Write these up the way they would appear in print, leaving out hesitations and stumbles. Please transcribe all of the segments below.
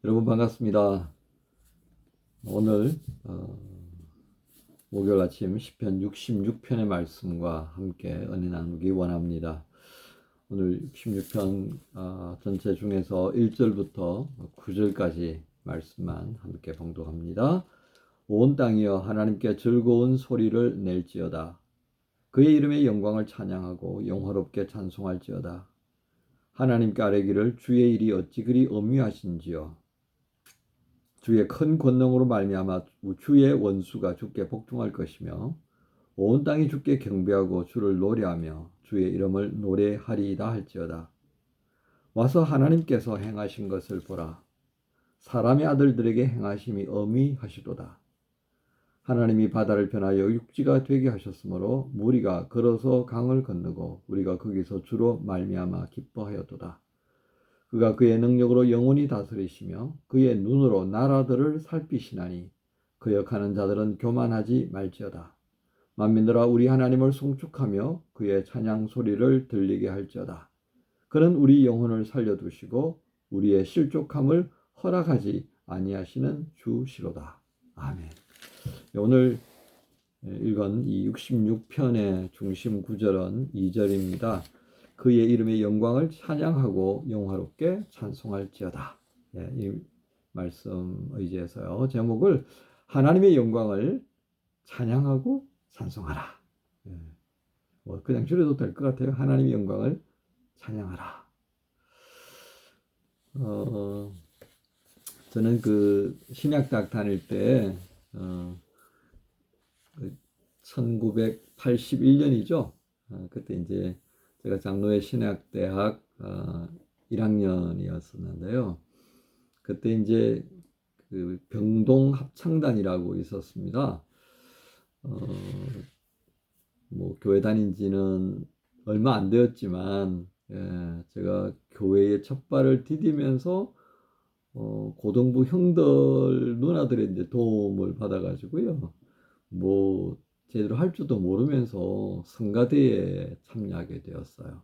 여러분 반갑습니다. 오늘 목요일 아침 시편 66편의 말씀과 함께 은혜 나누기 원합니다. 오늘 66편 전체 중에서 1절부터 9절까지 말씀만 함께 봉독합니다. 온 땅이여 하나님께 즐거운 소리를 낼지어다. 그의 이름의 영광을 찬양하고 영화롭게 찬송할지어다. 하나님께 아뢰기를 주의 일이 어찌 그리 엄미하신지요. 주의 큰 권능으로 말미암아 주의 원수가 주께 복종할 것이며 온 땅이 주께 경배하고 주를 노래하며 주의 이름을 노래하리이다 할지어다. 와서 하나님께서 행하신 것을 보라. 사람의 아들들에게 행하심이 어미하시도다. 하나님이 바다를 변하여 육지가 되게 하셨으므로 무리가 걸어서 강을 건너고 우리가 거기서 주로 말미암아 기뻐하였도다. 그가 그의 능력으로 영원히 다스리시며 그의 눈으로 나라들을 살피시나니 거역하는 자들은 교만하지 말지어다. 만민들아 우리 하나님을 송축하며 그의 찬양 소리를 들리게 할지어다. 그는 우리 영혼을 살려두시고 우리의 실족함을 허락하지 아니하시는 주시로다. 아멘. 오늘 읽은 이 66편의 중심 구절은 2절입니다. 그의 이름의 영광을 찬양하고 영화롭게 찬송할지어다. 이 말씀 의지해서요. 제목을 하나님의 영광을 찬양하고 찬송하라. 그냥 줄여도 될 것 같아요. 하나님의 영광을 찬양하라. 저는 그 신약대학 다닐 때 1981년이죠. 그때 이제 제가 장로회 신학대학 1학년이었었는데요. 그때 이제 그 병동 합창단이라고 있었습니다. 뭐 교회 다닌 지는 얼마 안 되었지만 제가 교회에 첫 발을 디디면서 고등부 형들 누나들의 이제 도움을 받아가지고요. 뭐 제대로 할 줄도 모르면서 성가대에 참여하게 되었어요.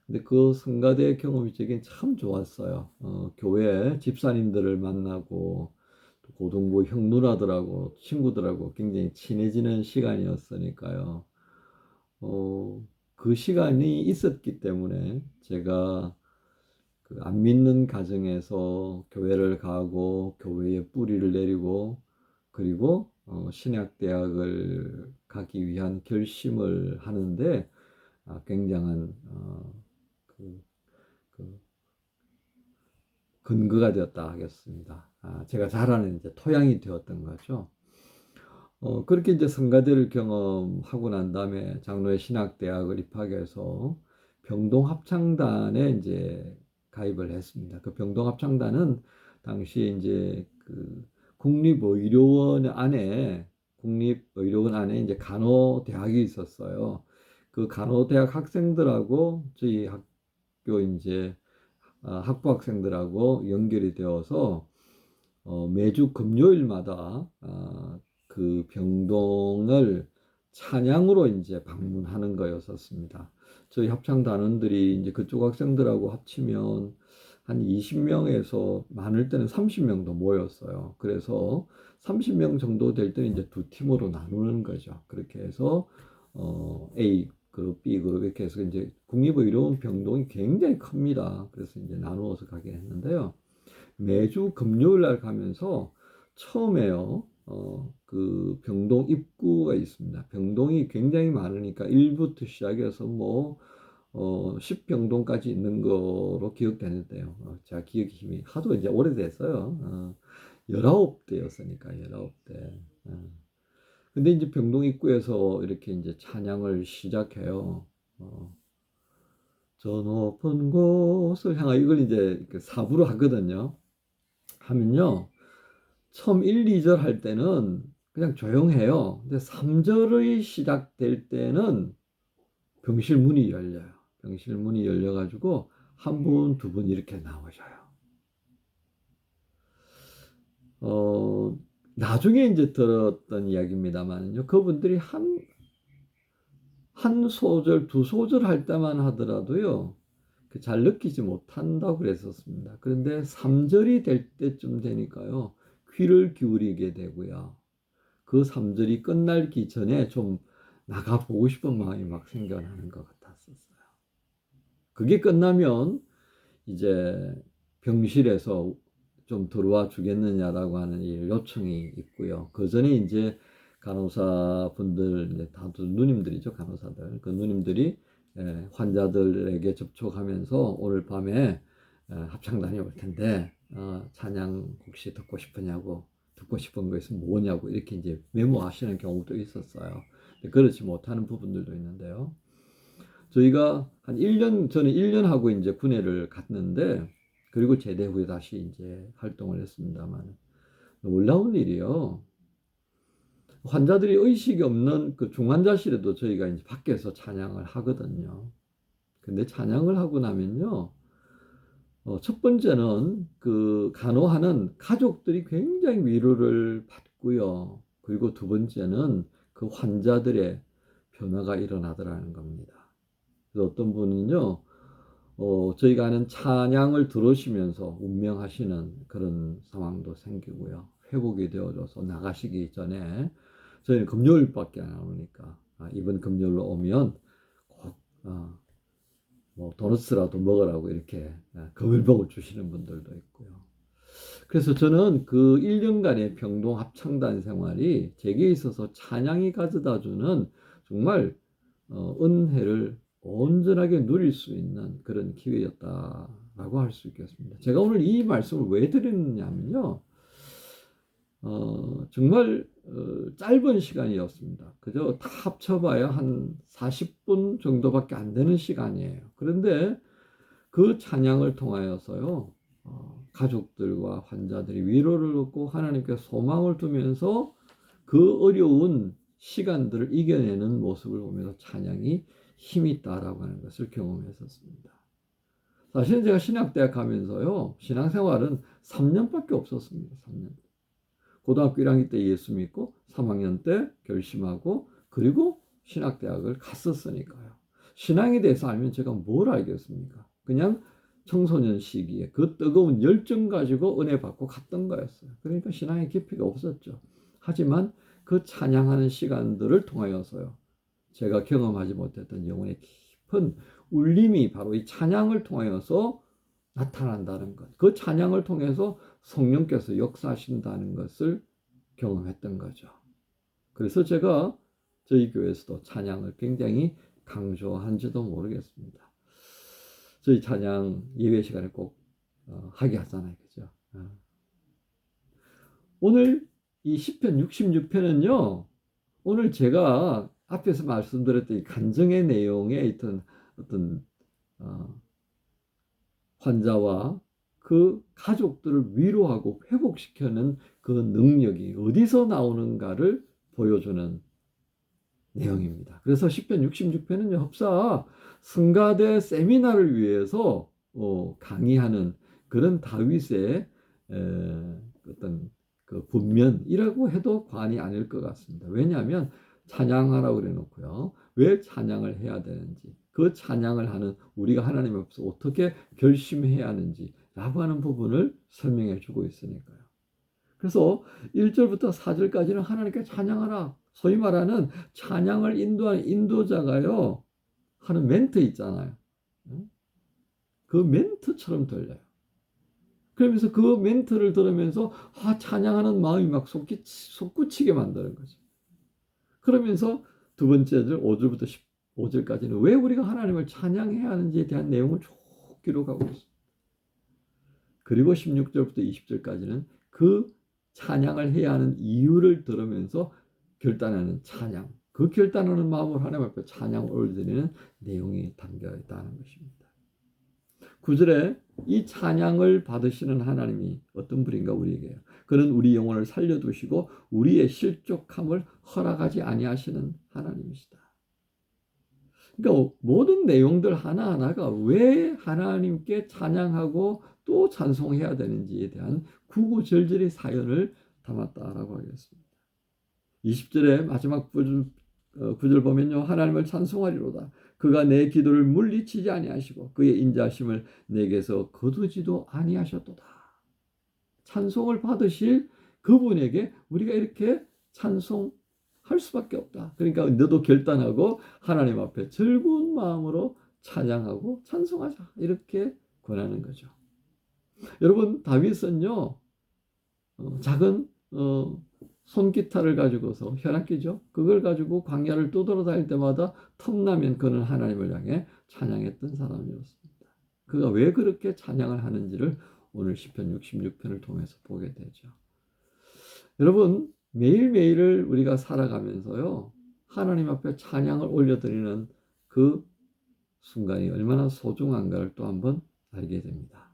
근데 그 성가대 경험이 제게 참 좋았어요. 교회 집사님들을 만나고 또 고등부 형 누나들하고 친구들하고 굉장히 친해지는 시간이었으니까요. 그 시간이 있었기 때문에 제가 그 안 믿는 가정에서 교회를 가고 교회에 뿌리를 내리고 그리고 신학대학을 가기 위한 결심을 하는데 굉장한 그, 그 근거가 되었다 하겠습니다. 제가 잘하는 이제 토양이 되었던 거죠. 그렇게 이제 성가대를 경험하고 난 다음에 장로의 신학대학을 입학해서 병동합창단에 이제 가입을 했습니다. 그 병동합창단은 당시에 이제 그 국립의료원 안에 이제 간호대학이 있었어요. 그 간호대학 학생들하고 저희 학교 이제 학부 학생들하고 연결이 되어서 매주 금요일마다 그 병동을 찬양으로 이제 방문하는 거였었습니다. 저희 합창단원들이 이제 그쪽 학생들하고 합치면 한 20명에서 많을 때는 30명도 모였어요. 그래서 30명 정도 될 때는 이제 두 팀으로 나누는 거죠. 그렇게 해서 A 그룹, B 그룹 이렇게 해서 이제 국립의료원 병동이 굉장히 큽니다. 그래서 이제 나누어서 가게 했는데요. 매주 금요일 날 가면서 처음에요. 그 병동 입구가 있습니다. 병동이 굉장히 많으니까 1부터 시작해서 뭐 10병동까지 있는 거로 기억되는데요. 제가 기억이 힘이 하도 이제 오래됐어요. 19대였으니까 19대. 근데 이제 병동 입구에서 이렇게 이제 찬양을 시작해요. 저 높은 곳을 향하 이걸 이제 사부로 하거든요. 하면요. 처음 1, 2절 할 때는 그냥 조용해요. 근데 3절이 시작될 때는 병실 문이 열려요. 병실 문이 열려가지고 한 분, 두 분 이렇게 나오셔요. 나중에 이제 들었던 이야기입니다만요. 그분들이 한 소절, 두 소절 할 때만 하더라도요. 잘 느끼지 못한다고 그랬었습니다. 그런데 3절이 될 때쯤 되니까요. 귀를 기울이게 되고요. 그 3절이 끝날기 전에 좀 나가보고 싶은 마음이 막 생겨나는 것 같았었어요. 그게 끝나면 이제 병실에서 좀 들어와 주겠느냐라고 하는 요청이 있고요. 그 전에 이제 간호사분들, 이제 다들 누님들이죠, 간호사들. 그 누님들이 환자들에게 접촉하면서 오늘 밤에 합창단이 올 텐데 찬양 혹시 듣고 싶으냐고, 듣고 싶은 거 있으면 뭐냐고 이렇게 이제 메모하시는 경우도 있었어요. 그렇지 못하는 부분들도 있는데요. 저희가 한 1년, 저는 1년 하고 이제 군회를 갔는데, 그리고 제대 후에 다시 이제 활동을 했습니다만, 놀라운 일이요. 환자들이 의식이 없는 그 중환자실에도 저희가 이제 밖에서 찬양을 하거든요. 근데 찬양을 하고 나면요, 첫 번째는 그 간호하는 가족들이 굉장히 위로를 받고요. 그리고 두 번째는 그 환자들의 변화가 일어나더라는 겁니다. 그래서 어떤 분은요, 저희가 하는 찬양을 들으시면서 운명하시는 그런 상황도 생기고요. 회복이 되어져서 나가시기 전에 저희는 금요일밖에 안 오니까 이번 금요일로 오면 꼭 뭐 도넛이라도 먹으라고 이렇게 금일봉을 주시는 분들도 있고요. 그래서 저는 그 1년간의 병동 합창단 생활이 제게 있어서 찬양이 가져다주는 정말 은혜를 온전하게 누릴 수 있는 그런 기회였다라고 할 수 있겠습니다. 제가 오늘 이 말씀을 왜 드리느냐면요. 정말 짧은 시간이었습니다. 그저 다 합쳐봐야 한 40분 정도밖에 안 되는 시간이에요. 그런데 그 찬양을 통하여서요, 가족들과 환자들이 위로를 얻고 하나님께 소망을 두면서 그 어려운 시간들을 이겨내는 모습을 보면서 찬양이 힘이 있다라고 하는 것을 경험했었습니다. 사실은 제가 신학대학 가면서요, 신앙생활은 3년밖에 없었습니다. 3년. 고등학교 1학년 때 예수 믿고 3학년 때 결심하고 그리고 신학대학을 갔었으니까요. 신앙에 대해서 알면 제가 뭘 알겠습니까? 그냥 청소년 시기에 그 뜨거운 열정 가지고 은혜 받고 갔던 거였어요. 그러니까 신앙의 깊이가 없었죠. 하지만 그 찬양하는 시간들을 통하여서요. 제가 경험하지 못했던 영혼의 깊은 울림이 바로 이 찬양을 통하여서 나타난다는 것. 그 찬양을 통해서 성령께서 역사하신다는 것을 경험했던 거죠. 그래서 제가 저희 교회에서도 찬양을 굉장히 강조한지도 모르겠습니다. 저희 찬양 예배 시간에 꼭 하게 하잖아요. 그죠? 오늘 이 시편 66편은요. 오늘 제가 앞에서 말씀드렸던 이 간증의 내용에 있던 어떤 환자와 그 가족들을 위로하고 회복시키는 그 능력이 어디서 나오는가를 보여주는 내용입니다. 그래서 시편 66편은 흡사 성가대 세미나를 위해서 강의하는 그런 다윗의 어떤 그 분면이라고 해도 과언이 아닐 것 같습니다. 왜냐하면 찬양하라고 그래 놓고요. 왜 찬양을 해야 되는지, 그 찬양을 하는 우리가 하나님 앞에서 어떻게 결심해야 하는지 라고 하는 부분을 설명해 주고 있으니까요. 그래서 1절부터 4절까지는 하나님께 찬양하라. 소위 말하는 찬양을 인도하는 인도자가요. 하는 멘트 있잖아요. 그 멘트처럼 들려요. 그러면서 그 멘트를 들으면서 찬양하는 마음이 막 솟구치게 만드는 거죠. 그러면서 두 번째 절 5절부터 15절까지는 왜 우리가 하나님을 찬양해야 하는지에 대한 내용을 쭉 기록하고 있습니다. 그리고 16절부터 20절까지는 그 찬양을 해야 하는 이유를 들으면서 결단하는 찬양, 그 결단하는 마음으로 하나님 앞에 찬양을 올려드리는 내용이 담겨 있다는 것입니다. 9절에 이 찬양을 받으시는 하나님이 어떤 분인가 우리에게요. 그는 우리 영혼을 살려두시고 우리의 실족함을 허락하지 아니하시는 하나님이시다. 그러니까 모든 내용들 하나하나가 왜 하나님께 찬양하고 또 찬송해야 되는지에 대한 구구절절의 사연을 담았다라고 하겠습니다. 20절의 마지막 구절 보면요. 하나님을 찬송하리로다. 그가 내 기도를 물리치지 아니하시고 그의 인자하심을 내게서 거두지도 아니하셨도다. 찬송을 받으실 그분에게 우리가 이렇게 찬송할 수밖에 없다. 그러니까 너도 결단하고 하나님 앞에 즐거운 마음으로 찬양하고 찬송하자. 이렇게 권하는 거죠. 여러분, 다윗은요, 작은 손기타를 가지고서, 현악기죠. 그걸 가지고 광야를 떠돌아다닐 때마다 틈나면 그는 하나님을 향해 찬양했던 사람이었습니다. 그가 왜 그렇게 찬양을 하는지를 오늘 시편 66편을 통해서 보게 되죠. 여러분, 매일매일을 우리가 살아가면서요, 하나님 앞에 찬양을 올려드리는 그 순간이 얼마나 소중한가를 또 한번 알게 됩니다.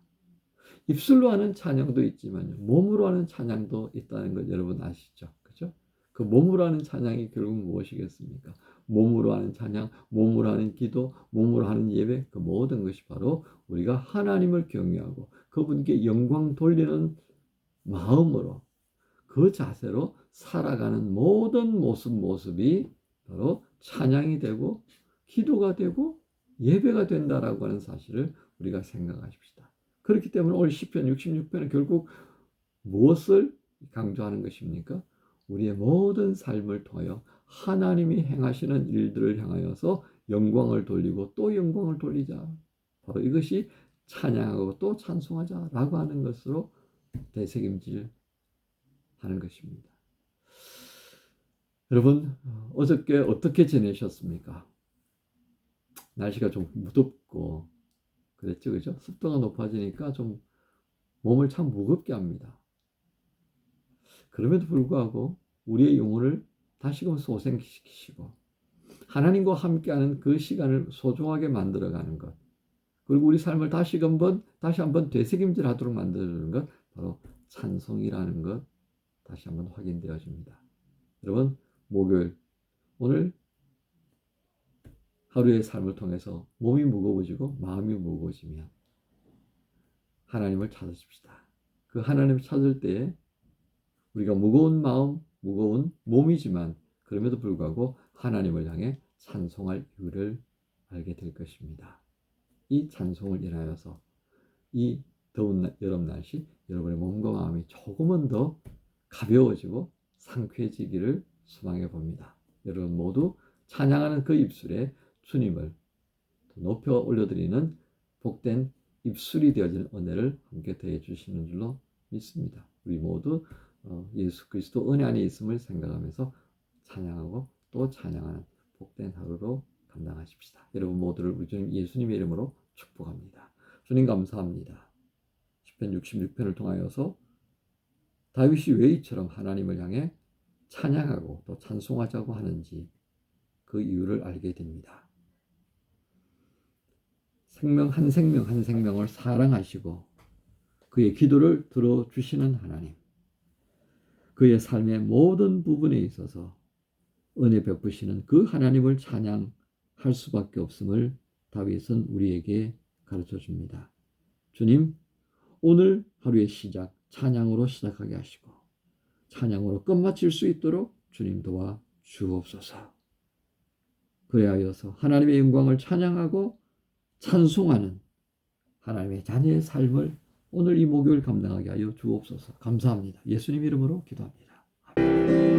입술로 하는 찬양도 있지만요, 몸으로 하는 찬양도 있다는 것 여러분 아시죠? 그죠? 그 몸으로 하는 찬양이 결국 무엇이겠습니까? 몸으로 하는 찬양, 몸으로 하는 기도, 몸으로 하는 예배, 그 모든 것이 바로 우리가 하나님을 경외하고 그분께 영광 돌리는 마음으로, 그 자세로 살아가는 모든 모습이 바로 찬양이 되고 기도가 되고 예배가 된다라고 하는 사실을 우리가 생각하십시다. 그렇기 때문에 오늘 시편 66편은 결국 무엇을 강조하는 것입니까? 우리의 모든 삶을 통하여 하나님이 행하시는 일들을 향하여서 영광을 돌리고 또 영광을 돌리자. 바로 이것이 찬양하고 또 찬송하자라고 하는 것으로 되새김질 하는 것입니다. 여러분, 어저께 어떻게 지내셨습니까? 날씨가 좀 무덥고 그랬죠, 그죠? 습도가 높아지니까 좀 몸을 참 무겁게 합니다. 그럼에도 불구하고 우리의 영혼을 다시금 소생시키시고 하나님과 함께하는 그 시간을 소중하게 만들어가는 것, 그리고 우리 삶을 다시 한번 되새김질하도록 만들어주는 것, 바로 찬송이라는 것 다시 한번 확인되어집니다. 여러분, 목요일 오늘 하루의 삶을 통해서 몸이 무거워지고 마음이 무거워지면 하나님을 찾으십시다. 그 하나님을 찾을 때에 우리가 무거운 마음, 무거운 몸이지만 그럼에도 불구하고 하나님을 향해 찬송할 이유를 알게 될 것입니다. 이 찬송을 인하여서 이 더운 여름 날씨 여러분의 몸과 마음이 조금은 더 가벼워지고 상쾌해지기를 소망해 봅니다. 여러분 모두 찬양하는 그 입술에 주님을 높여 올려드리는 복된 입술이 되어지는 은혜를 함께 더해 주시는 줄로 믿습니다. 우리 모두 예수 그리스도 은혜 안에 있음을 생각하면서 찬양하고 또 찬양하는 복된 하루로 감당하십시다. 여러분 모두를 우리 주님 예수님의 이름으로 축복합니다. 주님 감사합니다. 시편 66편을 통하여서 다윗이 왜 이처럼 하나님을 향해 찬양하고 또 찬송하자고 하는지 그 이유를 알게 됩니다. 한 생명을 사랑하시고 그의 기도를 들어주시는 하나님, 그의 삶의 모든 부분에 있어서 은혜 베푸시는 그 하나님을 찬양할 수밖에 없음을 다윗은 우리에게 가르쳐 줍니다. 주님, 오늘 하루의 시작 찬양으로 시작하게 하시고 찬양으로 끝마칠 수 있도록 주님 도와 주옵소서. 그래하여서 하나님의 영광을 찬양하고 찬송하는 하나님의 자녀의 삶을 오늘 이 목요일 감당하게 하여 주옵소서. 감사합니다. 예수님 이름으로 기도합니다. 아멘.